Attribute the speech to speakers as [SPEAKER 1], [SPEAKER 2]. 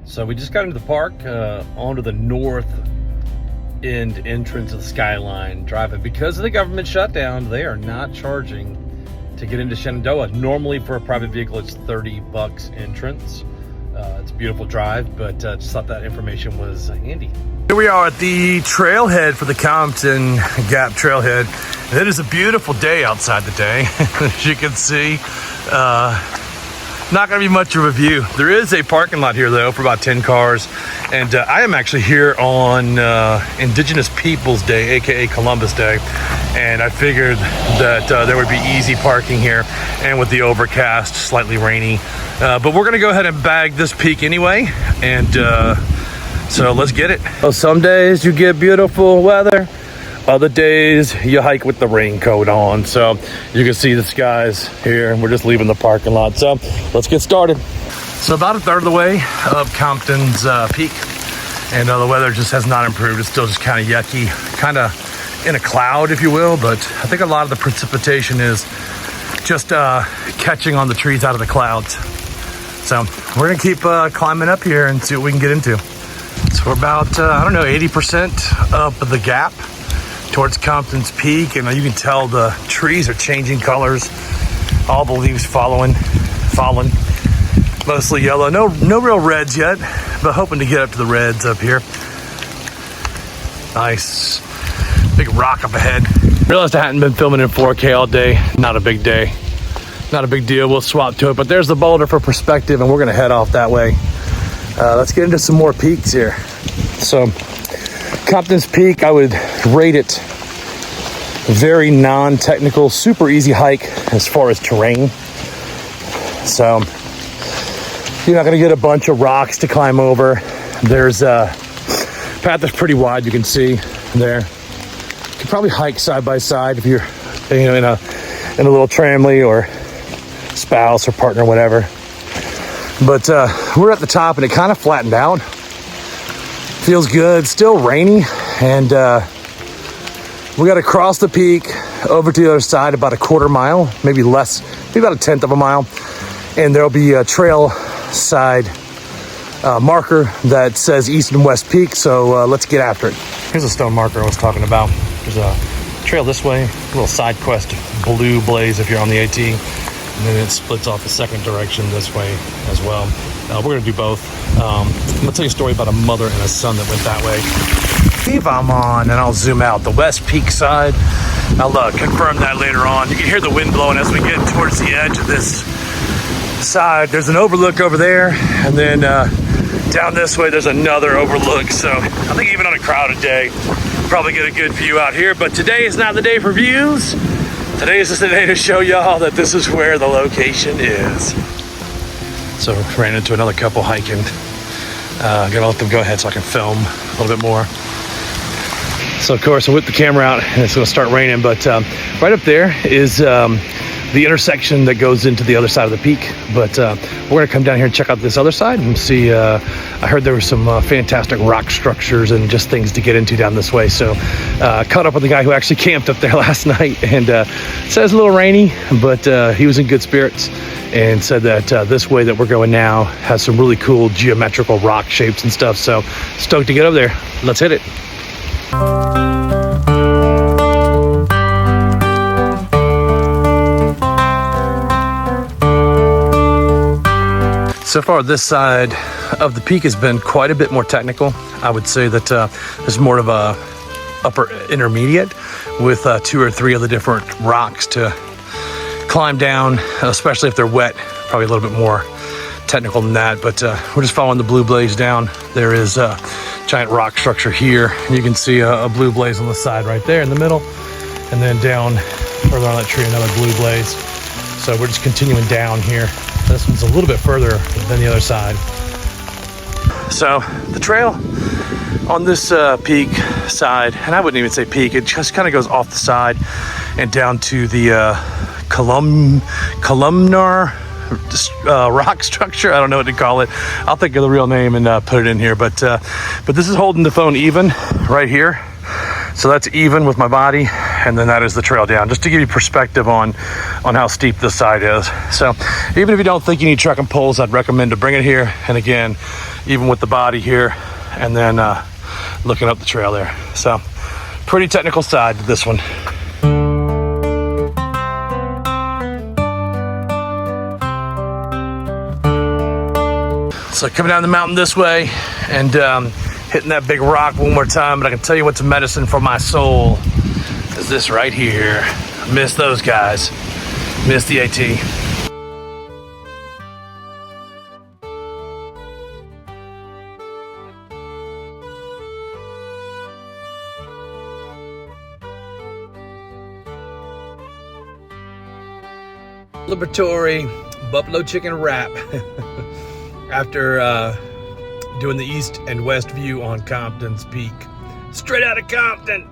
[SPEAKER 1] So we just got into the park, onto the north end entrance of the Skyline driving. Because of the government shutdown, they are not charging to get into Shenandoah. Normally for a private vehicle, it's $30 entrance. It's a beautiful drive, but just thought that information was handy. Here we are at the trailhead for the Compton Gap trailhead. And it is a beautiful day outside today. As you can see, not gonna be much of a view. There is a parking lot here though for about 10 cars. And I am actually here on Indigenous Peoples Day, AKA Columbus Day. And I figured that there would be easy parking here, and with the overcast, slightly rainy. But we're gonna go ahead and bag this peak anyway. And so let's get it. Well, some days you get beautiful weather. Other days you hike with the raincoat on. So you can see the skies here. We're just leaving the parking lot. So let's get started. So about a third of the way up Compton's peak. And the weather just has not improved. It's still just kind of yucky, kind of in a cloud, if you will. But I think a lot of the precipitation is just catching on the trees out of the clouds. So we're gonna keep climbing up here and see what we can get into. So we're about, I don't know, 80% up the gap towards Compton's peak, and you can tell the trees are changing colors. All the leaves falling, mostly yellow. No real reds yet, but hoping to get up to the reds up here. Nice big rock up ahead. Realized I hadn't been filming in 4K all day. Not a big day, not a big deal. We'll swap to it, but there's the boulder for perspective, and we're gonna head off that way. Let's get into some more peaks here. So Compton's Peak, I would rate it very non-technical, super easy hike as far as terrain. So you're not gonna get a bunch of rocks to climb over. There's a path that's pretty wide, you can see there. You could probably hike side by side if you're, in a little tramley or spouse or partner, whatever. But we're at the top and it kind of flattened out. Feels good, still rainy, and we got to cross the peak over to the other side about a quarter mile, maybe less, maybe about a tenth of a mile, and there'll be a trail side marker that says East and West Peak, so let's get after it. Here's a stone marker I was talking about. There's a trail this way, a little side quest, blue blaze if you're on the AT, and then it splits off the second direction this way as well. We're gonna do both. I'm gonna tell you a story about a mother and a son that went that way. If I'm on, and I'll zoom out, the West Peak side. I'll confirm that later on. You can hear the wind blowing as we get towards the edge of this side. There's an overlook over there, and then down this way there's another overlook. So I think even on a crowded day, probably get a good view out here. But today is not the day for views. Today is just the day to show y'all that this is where the location is. So ran into another couple hiking. Gonna let them go ahead so I can film a little bit more. So of course I whipped the camera out and it's gonna start raining, but right up there is the intersection that goes into the other side of the peak. But we're gonna come down here and check out this other side and see. I heard there were some fantastic rock structures and just things to get into down this way. So caught up with the guy who actually camped up there last night, and said it's a little rainy, but he was in good spirits and said that this way that we're going now has some really cool geometrical rock shapes and stuff. So stoked to get up there. Let's hit it. So far, this side of the peak has been quite a bit more technical. I would say that there's more of a upper intermediate with 2 or 3 of the different rocks to climb down, especially if they're wet. Probably a little bit more technical than that, but we're just following the blue blaze down. There is a giant rock structure here. You can see a blue blaze on the side right there in the middle, and then down further on that tree, another blue blaze. So we're just continuing down here. This one's a little bit further than the other side. So the trail on this peak side, and I wouldn't even say peak, it just kind of goes off the side and down to the columnar rock structure. I don't know what to call it. I'll think of the real name and put it in here. But this is holding the phone even right here. So that's even with my body, and then that is the trail down, just to give you perspective on how steep this side is. So even if you don't think you need trekking poles, I'd recommend to bring it here. And again, even with the body here, and then looking up the trail there. So pretty technical side to this one. So coming down the mountain this way and hitting that big rock one more time, but I can tell you what's a medicine for my soul is this right here. Miss those guys. Miss the AT. Liberatory buffalo chicken wrap after doing the east and west view on Compton's peak. Straight out of Compton.